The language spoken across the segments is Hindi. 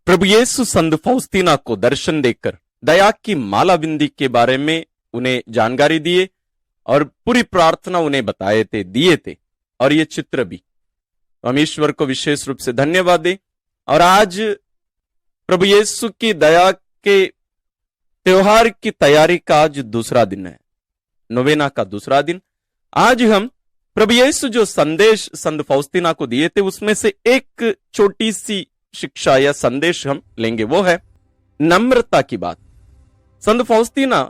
प्रभु यीशु संत फौस्तीना को दर्शन देकर दया की माला बिंदी के बारे में उन्हें जानकारी दिए और पूरी प्रार्थना उन्हें बताए थे, दिए थे, और ये चित्र भी। हम ईश्वर को विशेष रूप से धन्यवाद दें। और आज प्रभु यीशु की दया के त्योहार की तैयारी का आज दूसरा दिन है, नोवेना का दूसरा दिन। आज हम प्रभु यीशु जो संदेश संत फौस्तीना को दिए थे उसमें से एक छोटी सी शिक्षा या संदेश हम लेंगे, वो है नम्रता की बात। संत फौस्तीना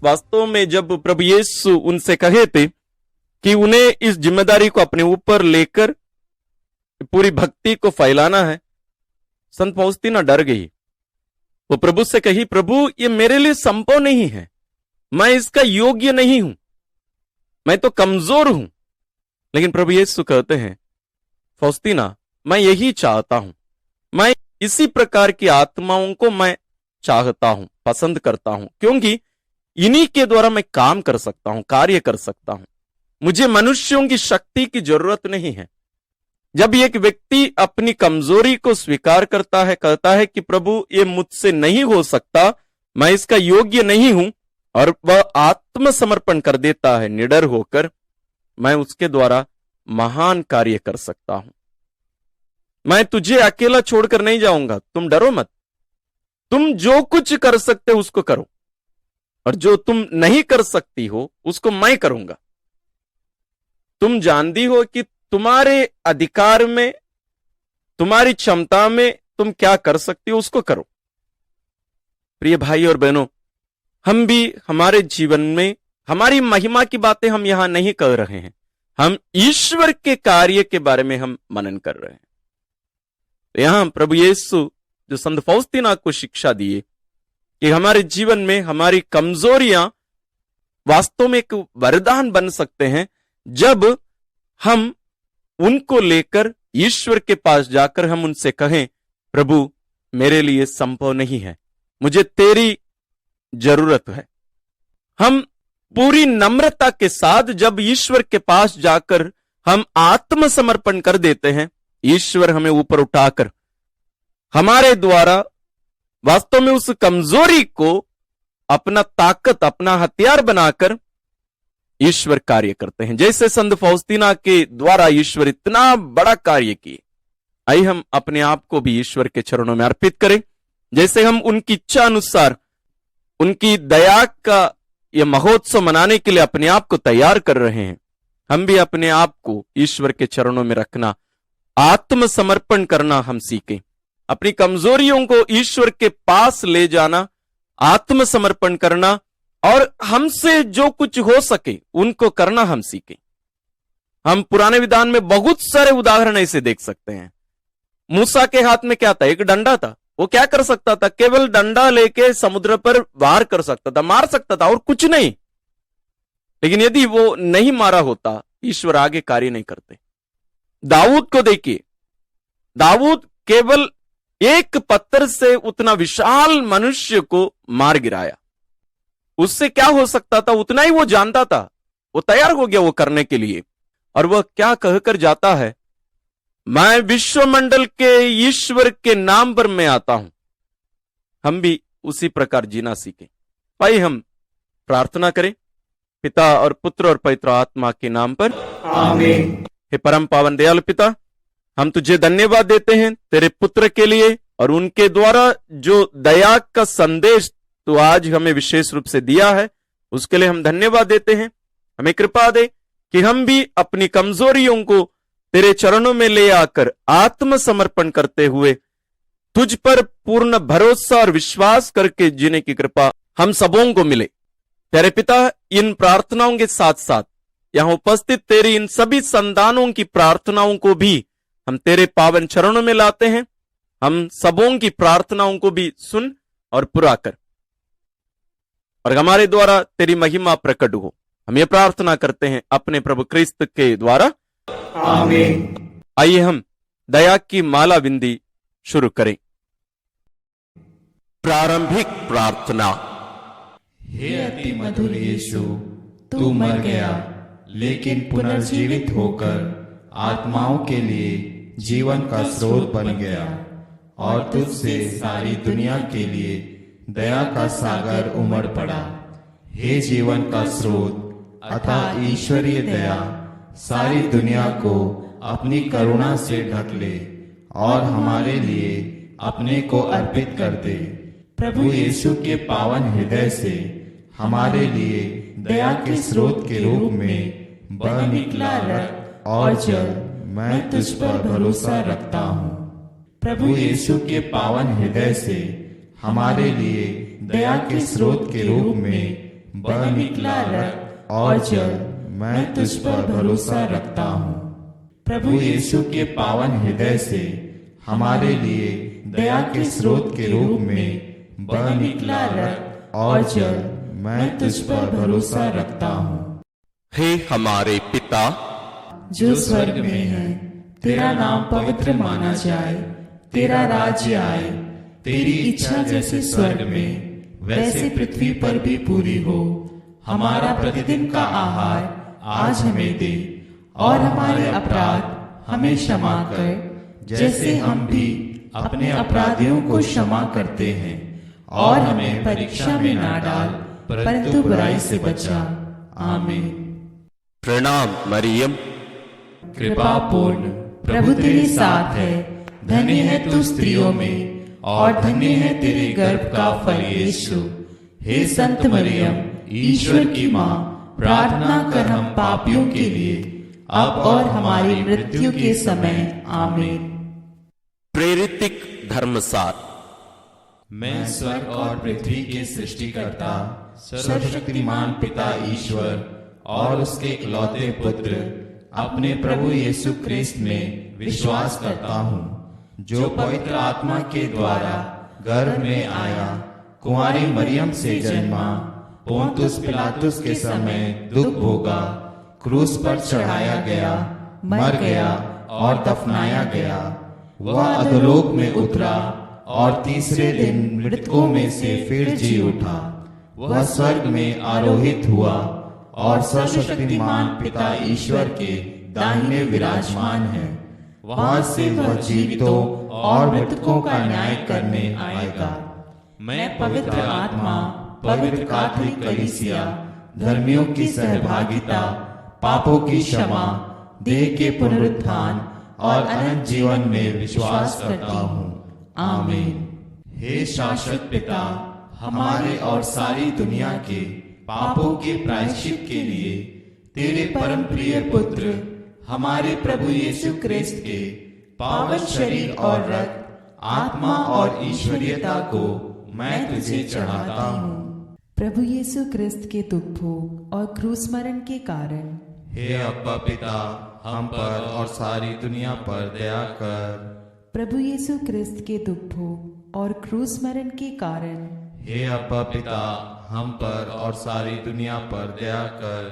वास्तव में जब प्रभु यीशु उनसे कहे थे कि उन्हें इस जिम्मेदारी को अपने ऊपर लेकर पूरी भक्ति को फैलाना है, संत फौस्तीना डर गई। वो प्रभु से कही, प्रभु ये मेरे लिए संभव नहीं है, मैं इसका योग्य नहीं हूं, मैं तो कमजोर हूं। लेकिन प्रभु यीशु कहते हैं, फौस्तीना मैं यही चाहता हूं, मैं इसी प्रकार की आत्माओं को मैं चाहता हूं, पसंद करता हूं, क्योंकि इन्हीं के द्वारा मैं काम कर सकता हूं, कार्य कर सकता हूं। मुझे मनुष्यों की शक्ति की जरूरत नहीं है। जब एक व्यक्ति अपनी कमजोरी को स्वीकार करता है, कहता है कि प्रभु ये मुझसे नहीं हो सकता, मैं इसका योग्य नहीं हूं, और वह आत्मसमर्पण कर देता है निडर होकर, मैं उसके द्वारा महान कार्य कर सकता हूं। मैं तुझे अकेला छोड़कर नहीं जाऊंगा, तुम डरो मत, तुम जो कुछ कर सकते हो उसको करो, और जो तुम नहीं कर सकती हो उसको मैं करूंगा। तुम जानती हो कि तुम्हारे अधिकार में, तुम्हारी क्षमता में तुम क्या कर सकती हो, उसको करो। प्रिय भाई और बहनों, हम भी हमारे जीवन में हमारी महिमा की बातें हम यहां नहीं कर रहे हैं, हम ईश्वर के कार्य के बारे में हम मनन कर रहे हैं। तो यहां प्रभु यीशु जो संत फौस्तीना को शिक्षा दिए कि हमारे जीवन में हमारी कमजोरियां वास्तव में एक वरदान बन सकते हैं, जब हम उनको लेकर ईश्वर के पास जाकर हम उनसे कहें, प्रभु मेरे लिए संभव नहीं है, मुझे तेरी जरूरत है। हम पूरी नम्रता के साथ जब ईश्वर के पास जाकर हम आत्मसमर्पण कर देते हैं, ईश्वर हमें ऊपर उठाकर हमारे द्वारा वास्तव में उस कमजोरी को अपना ताकत, अपना हथियार बनाकर ईश्वर कार्य करते हैं। जैसे संत फौस्तीना के द्वारा ईश्वर इतना बड़ा कार्य किए, आइए हम अपने आप को भी ईश्वर के चरणों में अर्पित करें। जैसे हम उनकी इच्छा अनुसार उनकी दया का यह महोत्सव मनाने के लिए अपने आप को तैयार कर रहे हैं, हम भी अपने आप को ईश्वर के चरणों में रखना, आत्मसमर्पण करना हम सीखें। अपनी कमजोरियों को ईश्वर के पास ले जाना, आत्मसमर्पण करना, और हमसे जो कुछ हो सके उनको करना हम सीखें। हम पुराने विधान में बहुत सारे उदाहरण ऐसे देख सकते हैं। मूसा के हाथ में क्या था? एक डंडा था। वो क्या कर सकता था? केवल डंडा लेके समुद्र पर वार कर सकता था, मार सकता था, और कुछ नहीं। लेकिन यदि वो नहीं मारा होता, ईश्वर आगे कार्य नहीं करते। दाऊद को देखिए, दाऊद केवल एक पत्थर से उतना विशाल मनुष्य को मार गिराया। उससे क्या हो सकता था उतना ही वो जानता था, वो तैयार हो गया वो करने के लिए। और वह क्या कहकर जाता है? मैं विश्वमंडल के ईश्वर के नाम पर मैं आता हूं। हम भी उसी प्रकार जीना सीखें। आइए हम प्रार्थना करें। पिता और पुत्र और पवित्र आत्मा के नाम पर, आमीन। हे परम पावन दयालु पिता, हम तुझे धन्यवाद देते हैं तेरे पुत्र के लिए, और उनके द्वारा जो दया का संदेश तो आज हमें विशेष रूप से दिया है, उसके लिए हम धन्यवाद देते हैं। हमें कृपा दे कि हम भी अपनी कमजोरियों को तेरे चरणों में ले आकर आत्मसमर्पण करते हुए तुझ पर पूर्ण भरोसा और विश्वास करके जीने की कृपा हम सबों को मिले। तेरे पिता, इन प्रार्थनाओं के साथ साथ यहां उपस्थित तेरी इन सभी संतानों की प्रार्थनाओं को भी हम तेरे पावन चरणों में लाते हैं। हम सबों की प्रार्थनाओं को भी सुन और पूरा कर, और हमारे द्वारा तेरी महिमा प्रकट हो। हम ये प्रार्थना करते हैं अपने प्रभु क्रिस्त के द्वारा, आमीन। आइए हम दया की माला बिंदी शुरू करें। प्रारंभिक प्रार्थना। हे अति मधुर यीशु, तू मर गया लेकिन पुनर्जीवित होकर आत्माओं के लिए जीवन का स्रोत बन गया। और तुझसे सारी दुनिया के लिए दया का सागर उमड़ पड़ा। हे जीवन का स्रोत अतः ईश्वरीय दया सारी दुनिया को अपनी करुणा से ढक ले और हमारे लिए अपने को अर्पित कर दे। प्रभु यीशु के पावन हृदय से हमारे लिए दया के स्रोत के रूप में बह निकला रक्त और जल मैं तुझ पर भरोसा रखता हूँ। प्रभु यीशु के पावन हृदय से हमारे लिए दया के स्रोत के रूप में बह निकला रक्त और जल मैं तुझ पर भरोसा रखता हूँ। प्रभु यीशु के पावन हृदय से हमारे लिए दया के स्रोत के रूप में बह निकला रक्त और जल मैं तुझ पर भरोसा रखता हूँ। हे हमारे पिता जो स्वर्ग में है, तेरा नाम पवित्र माना जाए, तेरा राज्य आए, तेरी इच्छा जैसे स्वर्ग में वैसे पृथ्वी पर भी पूरी हो। हमारा प्रतिदिन का आहार आज हमें दे और हमारे अपराध हमें क्षमा कर, जैसे हम भी अपने अपराधियों को क्षमा करते हैं, और हमें परीक्षा में ना डाल, परंतु बुराई से बचा। आमीन। प्रणाम मरियम, कृपा पूर्ण प्रभु तेरे साथ है, धन्य है तू स्त्रियों में और धन्य है तेरे गर्भ का फल यीशु। हे संत मरियम, ईश्वर की माँ, प्रार्थना कर हम पापियों के लिए अब और हमारी मृत्यु के समय। आमीन। प्रेरितिक धर्मसार। मैं स्वर्ग और पृथ्वी के सृष्टिकर्ता सर्वशक्तिमान पिता ईश्वर और उसके इकलौते पुत्र अपने प्रभु यीशु क्रिस्त में विश्वास करता हूँ, जो पवित्र आत्मा के द्वारा गर्भ में आया, कुंवारी मरियम से जन्मा, पोंतुस पिलातुस के समय दुख भोगा, क्रूस पर चढ़ाया गया, मर गया और दफनाया गया। वह अधोलोक में उतरा और तीसरे दिन मृतकों में से फिर जी उठा। वह स्वर्ग में आरोहित हुआ और सर्वशक्तिमान पिता ईश्वर के दाहिने विराजमान है। वहां से वह जीवितों और मृतकों का न्याय करने आएगा। मैं पवित्र आत्मा, पवित्र कैथोलिक कलीसिया, धर्मियों की सहभागिता, पापों की क्षमा, देह के पुनरुत्थान और अनंत जीवन में विश्वास करता हूँ। आमीन। हे शाश्वत पिता, हमारे और सारी दुनिया के पापों के प्रायश्चित के लिए तेरे परम प्रिय पुत्र हमारे प्रभु यीशु क्रिस्त के पावन शरीर और रक्त, आत्मा और ईश्वरीयता को मैं तुझे चढ़ाता हूँ। प्रभु यीशु क्रिस्त के दुख भोग और क्रूस मरण के कारण हे अब्बा पिता, हम पर और सारी दुनिया पर दया कर। प्रभु यीशु क्रिस्त के दुख भोग और क्रूस मरण के कारण हे अब्बा पिता, हम पर और सारी दुनिया पर दया कर।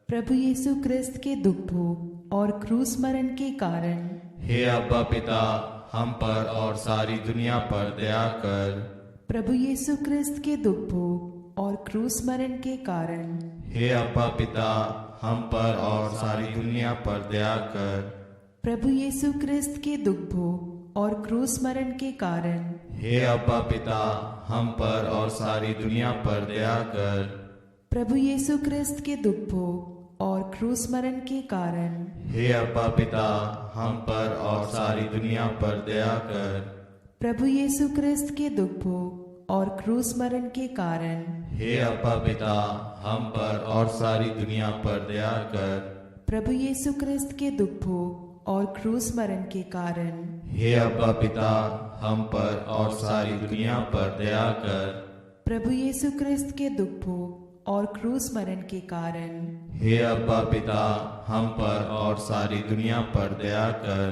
प्रभु यीशु क्रिस्त के दुख भोग और क्रूस मरण के कारण हे अब्बा पिता, हम पर और सारी दुनिया पर दया कर। प्रभु यीशु क्रिस्त के दुख भोग और क्रूस मरण के कारण हे अब्बा पिता, हम पर और सारी दुनिया पर दया कर। प्रभु यीशु क्रिस्त के दुख भोग और क्रूस मरण के कारण हे अब्बा पिता, हम पर और सारी दुनिया पर दया कर। प्रभु यीशु क्रिस्त के दुख भोग और क्रूस मरण के कारण हे अब्बा पिता, हम पर और सारी दुनिया पर दया कर। प्रभु यीशु क्रिस्त के दुख भोग और क्रूस मरण के कारण हे अब्बा पिता, हम पर और सारी दुनिया पर दया कर। प्रभु यीशु क्रिस्त के दुख भोग और क्रूस मरण के कारण हे अब्बा पिता, हम पर और सारी दुनिया पर दया कर। प्रभु यीशु क्रिस्त के दुख भोग और क्रूस मरण के कारण हे अब्बा पिता, हम पर और सारी दुनिया पर दया कर।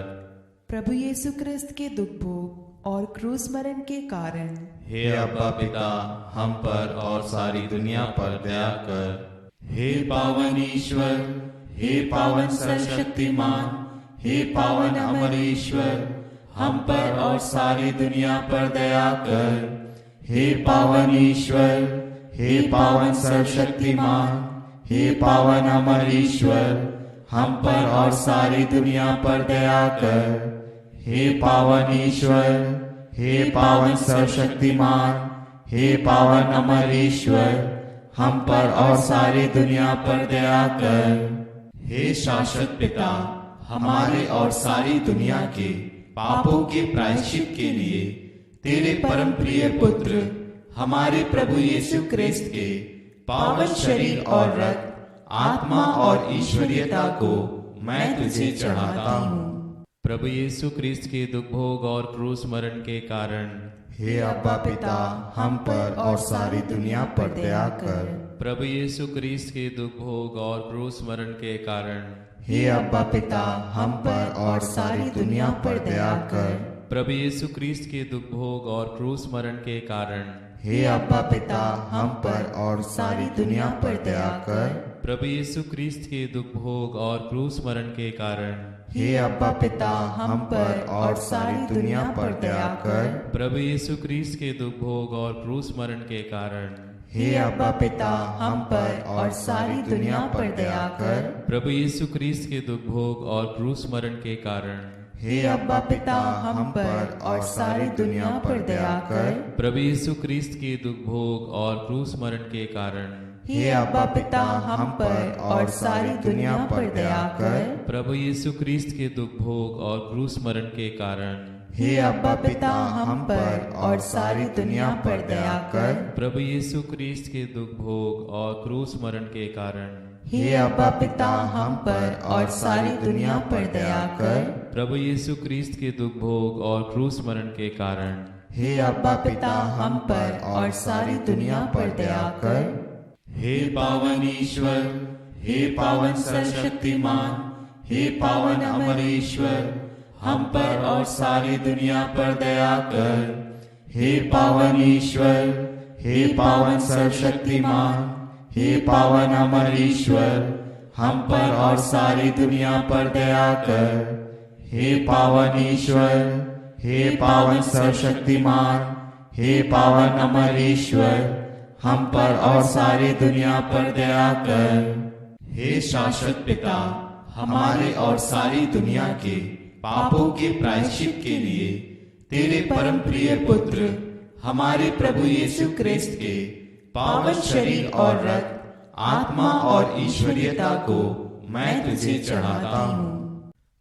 प्रभु यीशु क्रिस्त के दुख भोग और क्रूस मरण के कारण हे अब्बा पिता, हम पर और सारी दुनिया पर दया कर। हे पावन ईश्वर, हे पावन सर्वशक्तिमान, हे पावन अमर ईश्वर, हम पर और सारी दुनिया पर दया कर। हे पावन ईश्वर, हे पावन सर्वशक्तिमान, हे पावन अमर ईश्वर, हम पर और सारी दुनिया पर दया कर। हे पावन ईश्वर, हे पावन सर्वशक्तिमान, हे पावन अमर ईश्वर, हम पर और सारी दुनिया पर दया कर। हे शाश्वत पिता, हमारे और सारी दुनिया के पापों के प्रायश्चित के लिए तेरे परम प्रिय पुत्र हमारे प्रभु यीशु क्रिस्त के पावन शरीर और रक्त, आत्मा और ईश्वरीयता को मैं तुझे चढ़ाता हूँ। प्रभु यीशु क्रिस्त के दुख भोग और क्रूस मरण के कारण हे अब्बा पिता, हम पर और सारी दुनिया पर दया कर। प्रभु यीशु क्रिस्त के दुख भोग और क्रूस मरण के कारण हे अब्बा पिता, हम पर और सारी दुनिया पर दया कर। प्रभु यीशु क्रिस्त के दुख भोग और क्रूस मरण के कारण हे अब्बा पिता, हम पर और सारी दुनिया पर दया कर। प्रभु यीशु क्रिस्त के दुख भोग और क्रूस मरण के कारण हे अब्बा पिता, हम पर और सारी दुनिया पर दया कर। प्रभु यीशु क्रिस्त के दुख भोग और क्रूस मरण के कारण हे अब्बा पिता, हम पर और सारी दुनिया पर दया कर। प्रभु यीशु क्रिस्त के दुख भोग और क्रूस मरण के कारण हे अब्बा पिता, हम पर और सारी दुनिया पर दया कर। प्रभु यीशु क्रिस्त के दुख भोग और क्रूस मरण के कारण हे अब्बा पिता, हम पर और सारी दुनिया पर दया कर। प्रभु यीशु क्रिस्त के दुख भोग और क्रूस मरण के कारण हे अब्बा पिता, हम पर और सारी दुनिया पर दया कर। प्रभु यीशु क्रिस्त के दुख भोग और क्रूस मरण के कारण हे अब्बा पिता, हम पर और सारी दुनिया पर दया कर। प्रभु यीशु क्रिस्त के दुख भोग और क्रूस मरण के कारण हे अब्बा पिता, हम पर और सारी दुनिया पर दया कर। हे पावन ईश्वर, हे पावन सर्वशक्तिमान, हे पावन अमर ईश्वर, हम पर और सारी दुनिया पर दया कर। हे पावन ईश्वर, हे पावन सर्वशक्तिमान, हे पावन अमर ईश्वर, हम पर और सारी दुनिया पर दया कर। हे पावन ईश्वर, हे पावन सर्वशक्तिमान, हे पावन अमर ईश्वर, हम पर और सारी दुनिया पर दया कर। हे शाश्वत पिता, हमारे और सारी दुनिया के पापों के प्रायश्चित के लिए तेरे परम प्रिय पुत्र हमारे प्रभु यीशु क्रिस्त के पावन शरीर और रक्त, आत्मा और ईश्वरीयता को मैं तुझे चढ़ाता हूँ।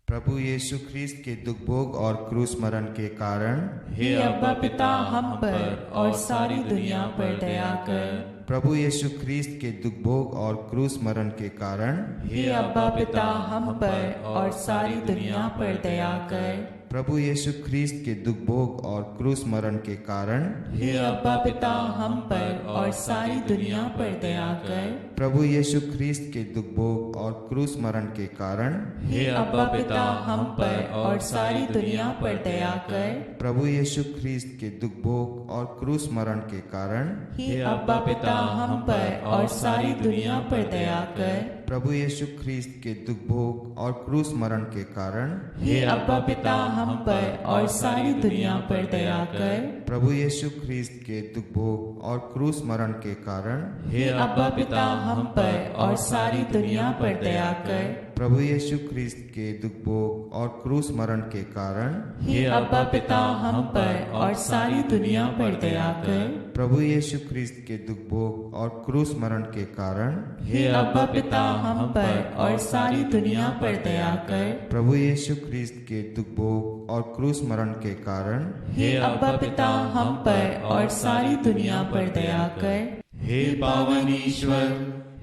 प्रभु यीशु ख्रीस्त के दुख भोग और क्रूस मरण के कारण हे अब्बा पिता, हम पर और सारी दुनिया पर दया कर। प्रभु यीशु ख्रीस्त के दुख भोग और क्रूस मरण के कारण हे अब्बा पिता, हम पर और सारी दुनिया पर दया कर। प्रभु यीशु ख्रीस्त के दुख भोग और क्रूस मरण के कारण हे अब्बा पिता, हम पर और सारी दुनिया पर दया कर। प्रभु यीशु ख्रीस्त के दुख भोग और क्रूस मरण के कारण हे अब्बा पिता, हम पर और सारी दुनिया पर दया कर। प्रभु यीशु ख्रीस्त के दुख भोग और क्रूस मरण के कारण हे अब्बा पिता, हम पर और सारी दुनिया पर दया कर। प्रभु यीशु ख्रीस्त के दुख भोग और क्रूस मरण के कारण हे अब्बा पिता, हम पर और सारी दुनिया पर दया कर। प्रभु यीशु ख्रीस्त के दुख भोग और क्रूस मरण के कारण हे अब्बा पिता, हम पर और सारी दुनिया पर दया कर। प्रभु यीशु ख्रीस्त के दुख भोग और क्रूस मरण के कारण हे अब्बा पिता, हम पर और सारी दुनिया पर दया कर। प्रभु यीशु ख्रीस्त के दुख भोग और क्रूस मरण के कारण हे अब्बा पिता, हम पर और सारी दुनिया पर दया कर। प्रभु यीशु ख्रीस्त के दुख भोग और क्रूस मरण के कारण हे अब्बा पिता, हम पर और सारी दुनिया पर दया कर। हे पावन ईश्वर,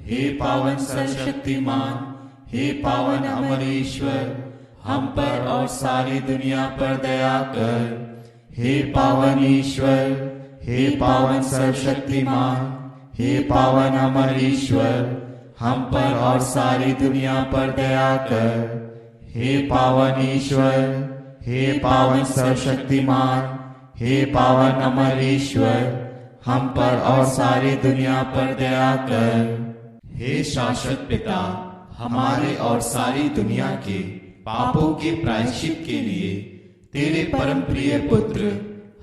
हे पावन सर्वशक्तिमान, हे पावन अमर ईश्वर, हम पर और सारी दुनिया पर दया कर। हे पावन ईश्वर, हे पावन सर्वशक्तिमान, हे पावन अमर ईश्वर, हम पर और सारी दुनिया पर दया कर। हे पावन ईश्वर, हे पावन सर्वशक्तिमान, हे पावन अमर ईश्वर, हम पर और सारी दुनिया पर दया कर। हे शाश्वत पिता, हमारे और सारी दुनिया के पापों के प्रायश्चित के लिए तेरे परम प्रिय पुत्र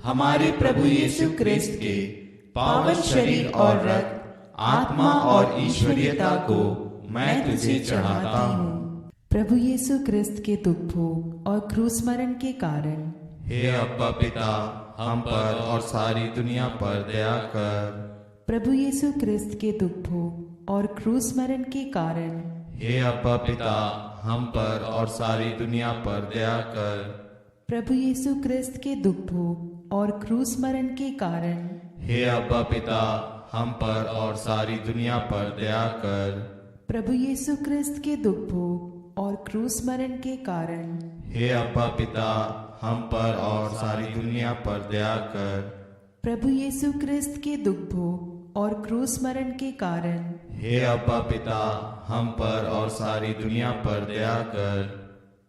हमारे प्रभु यीशु क्रिस्त के पावन शरीर और रक्त, आत्मा और ईश्वरीयता को मैं तुझे चढ़ाता हूँ। प्रभु यीशु क्रिस्त के दुख भोग और क्रूस मरण के कारण हे अब्बा पिता, हम पर और सारी दुनिया पर दया कर। प्रभु यीशु क्रिस्त के दुख भोग और क्रूस मरण के कारण हे अब्बा पिता, हम पर और सारी दुनिया पर दया कर। प्रभु यीशु क्रिस्त के दुख भोग और क्रूस मरण के कारण हे अब्बा पिता, हम पर और सारी दुनिया पर दया कर। प्रभु यीशु क्रिस्त के दुख भोग और क्रूस मरण के कारण हे अब्बा पिता, हम पर और सारी दुनिया पर दया कर। प्रभु यीशु क्रिस्त के दुख भोग और क्रूस मरण के कारण हे अब्बा पिता, हम पर और सारी दुनिया पर दया कर।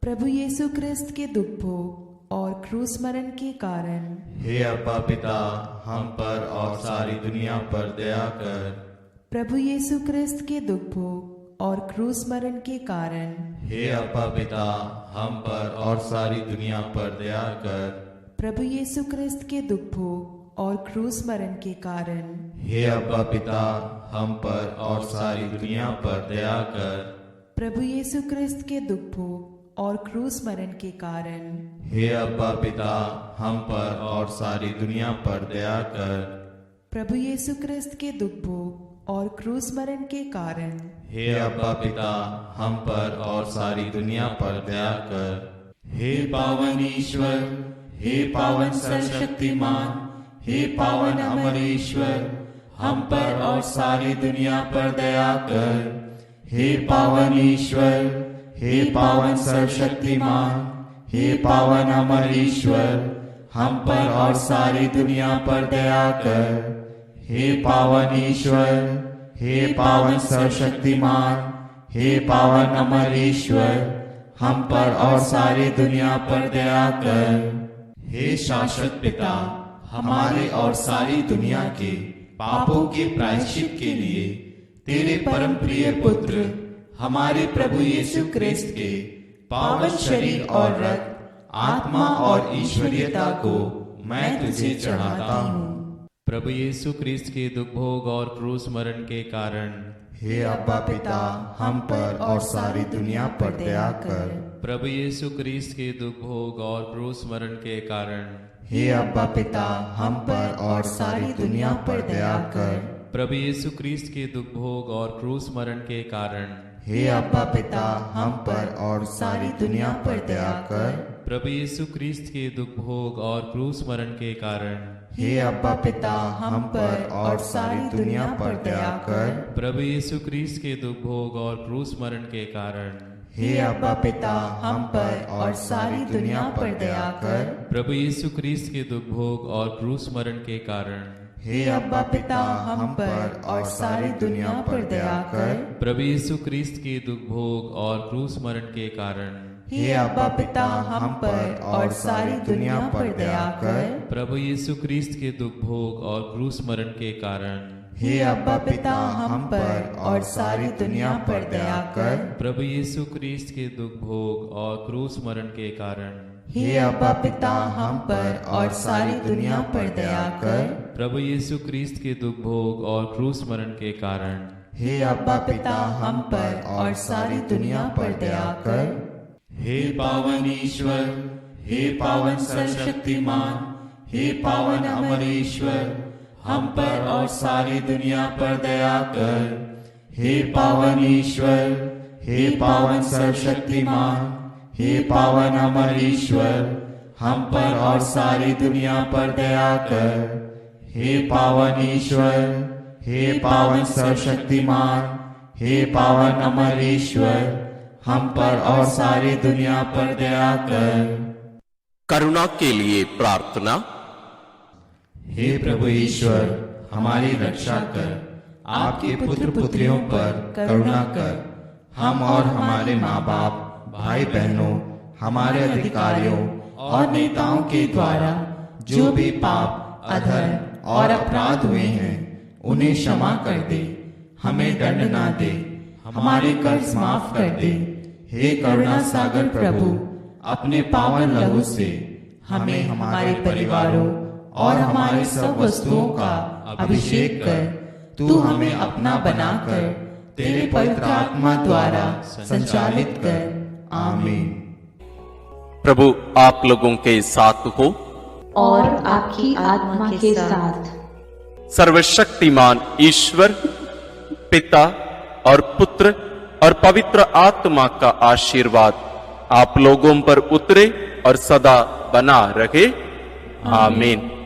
प्रभु यीशु क्रिस्त के दुख भोग और क्रूस मरण के कारण हे अब्बा पिता, हम पर और सारी दुनिया पर दया कर। प्रभु यीशु क्रिस्त के दुख भोग और क्रूस मरण के कारण हे अब्बा पिता, हम पर और सारी दुनिया पर दया कर। प्रभु यीशु क्रिस्त के दुख भोग और क्रूस मरण के कारण हे अब्बा पिता, हम पर और सारी दुनिया पर दया कर। प्रभु यीशु क्रिस्त के दुख भोग और क्रूस मरण के कारण हे अब्बा पिता, हम पर और सारी दुनिया पर दया कर। प्रभु यीशु क्रिस्त के दुख भोग और क्रूस मरण के कारण हे अब्बा पिता, हम पर और सारी दुनिया पर दया कर। हे पावन ईश्वर, हे पावन सर्वशक्तिमान, हे पावन अमर ईश्वर, हम पर और सारी दुनिया पर दया कर। हे पावन ईश्वर, हे पावन सर्वशक्तिमान, हे पावन अमर ईश्वर, हम पर और सारी दुनिया पर दया कर। हे पावन ईश्वर, हे पावन सर्वशक्तिमान, हे पावन अमर ईश्वर, हम पर और सारी दुनिया पर दया कर। हे शाश्वत पिता, हमारे और सारी दुनिया के पापों के प्रायश्चित के लिए तेरे परम प्रिय पुत्र हमारे प्रभु यीशु क्रिस्त के पावन शरीर और रक्त, आत्मा और ईश्वरीयता को मैं तुझे चढ़ाता हूँ। प्रभु यीशु क्रिस्त के दुख भोग और क्रूस मरण के कारण हे अब्बा पिता, हम पर और सारी दुनिया पर दया कर। प्रभु यीशु क्रिस्त के दुख भोग और क्रूस मरण के कारण हे अब्बा पिता, हम पर और सारी दुनिया पर दया कर। प्रभु यीशु क्रिस्त के दुख भोग और क्रूस मरण के कारण हे अब्बा पिता, हम पर और सारी दुनिया पर दया कर। प्रभु यीशु क्रिस्त के दुख भोग और क्रूस मरण के कारण हे अब्बा पिता, हम पर और सारी दुनिया पर दया कर। प्रभु यीशु क्रिस्त के दुख भोग और क्रूस मरण के कारण हे अब्बा पिता, हम पर और सारी दुनिया पर दया कर। प्रभु यीशु क्रिस्त के दुख भोग और क्रूस मरण के कारण हे अब्बा पिता, हम पर और सारी दुनिया पर दया कर। प्रभु यीशु क्रिस्त के दुख भोग और क्रूस मरण के कारण हे अब्बा पिता, हम पर और सारी दुनिया पर दया कर। प्रभु यीशु क्रिस्त के दुख भोग और क्रूस मरण के कारण हे अब्बा पिता, हम पर और सारी दुनिया पर दया कर। प्रभु यीशु क्रिस्त के दुख भोग और क्रूस मरण के कारण हे अब्बा पिता, हम पर और सारी दुनिया पर दया कर। प्रभु यीशु क्रिस्त के दुख भोग और क्रूस मरण के कारण हे अब्बा पिता, हम पर और सारी दुनिया पर दया कर। हे पावन ईश्वर, हे पावन सर्वशक्तिमान, हे पावन अमर ईश्वर, हम पर और सारी दुनिया पर दया कर। हे पावन ईश्वर, हे पावन सर्वशक्तिमान, हे पावन अमर ईश्वर, हम पर और सारी दुनिया पर दया कर। हे पावन ईश्वर, हे पावन सर्वशक्तिमान, हे पावन अमर ईश्वर, हम पर और सारी दुनिया पर दया कर। करुणा के लिए प्रार्थना। हे प्रभु ईश्वर, हमारी रक्षा कर। आपके पुत्र पुत्रियों पर करुणा कर। हम और हमारे माँ बाप, भाई बहनों, हमारे अधिकारियों और नेताओं के द्वारा जो भी पाप, अधर्म और अपराध हुए हैं, उन्हें क्षमा कर दे। हमें दंड ना दे, हमारे कर्ज माफ कर दे। हे करुणा सागर प्रभु, अपने पावन लहू से हमें, हमारे परिवारों और हमारी सब वस्तुओं का अभिषेक कर। तू हमें अपना बनाकर तेरे पवित्र आत्मा द्वारा संचालित कर। आमीन। प्रभु आप लोगों के साथ हो और आपकी आत्मा के साथ। सर्वशक्तिमान ईश्वर पिता और पुत्र और पवित्र आत्मा का आशीर्वाद आप लोगों पर उतरे और सदा बना रहे। आमीन।